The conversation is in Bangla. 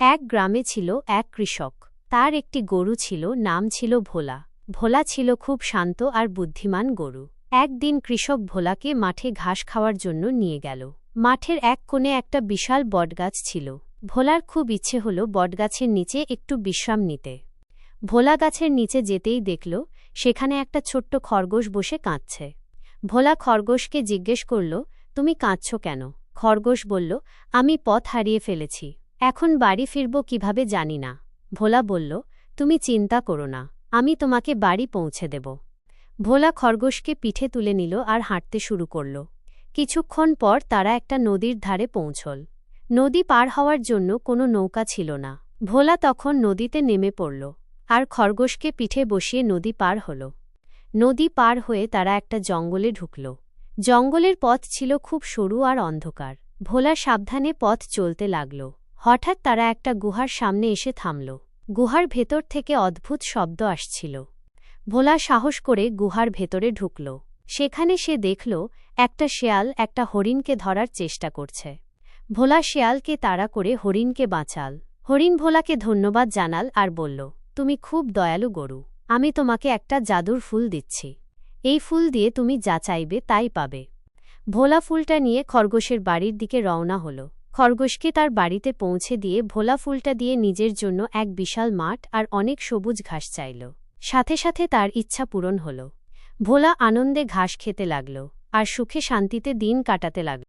এক গ্রামে ছিল এক কৃষক। তার একটি গরু ছিল, নাম ছিল ভোলা। ভোলা ছিল খুব শান্ত আর বুদ্ধিমান গরু। একদিন কৃষক ভোলাকে মাঠে ঘাস খাওয়ার জন্য নিয়ে গেল। মাঠের এক কোণে একটা বিশাল বটগাছ ছিল। ভোলার খুব ইচ্ছে হল বটগাছের নিচে একটু বিশ্রাম নিতে। ভোলা গাছের নিচে যেতেই দেখল সেখানে একটা ছোট্ট খরগোশ বসে কাঁদছে। ভোলা খরগোশকে জিজ্ঞেস করল, তুমি কাঁদছ কেন? খরগোশ বলল, আমি পথ হারিয়ে ফেলেছি, এখন বাড়ি ফিরব কিভাবে জানি না। ভোলা বলল, তুমি চিন্তা করো না, আমি তোমাকে বাড়ি পৌঁছে দেব। ভোলা খরগোশকে পিঠে তুলে নিল আর হাঁটতে শুরু করল। কিছুক্ষণ পর তারা একটা নদীর ধারে পৌঁছল। নদী পার হওয়ার জন্য কোনো নৌকা ছিল না। ভোলা তখন নদীতে নেমে পড়ল আর খরগোশকে পিঠে বসিয়ে নদী পার হল। নদী পার হয়ে তারা একটা জঙ্গলে ঢুকল। জঙ্গলের পথ ছিল খুব সরু আর অন্ধকার। ভোলা সাবধানে পথ চলতে লাগল। হঠাৎ তারা একটা গুহার সামনে এসে থামল। গুহার ভেতর থেকে অদ্ভুত শব্দ আসছিল। ভোলা সাহস করে গুহার ভেতরে ঢুকল। সেখানে সে দেখল একটা শেয়াল একটা হরিণকে ধরার চেষ্টা করছে। ভোলা শেয়ালকে তাড়া করে হরিণকে বাঁচাল। হরিণ ভোলাকে ধন্যবাদ জানাল আর বলল, তুমি খুব দয়ালু গরু, আমি তোমাকে একটা জাদুর ফুল দিচ্ছি। এই ফুল দিয়ে তুমি যা চাইবে তাই পাবে। ভোলা ফুলটা নিয়ে খরগোশের বাড়ির দিকে রওনা হল। খরগোশকে তার বাড়িতে পৌঁছে দিয়ে ভোলা ফুলটা দিয়ে নিজের জন্য এক বিশাল মাঠ আর অনেক সবুজ ঘাস চাইল। সাথে সাথে তার ইচ্ছা পূরণ হল। ভোলা আনন্দে ঘাস খেতে লাগল আর সুখে শান্তিতে দিন কাটাতে লাগল।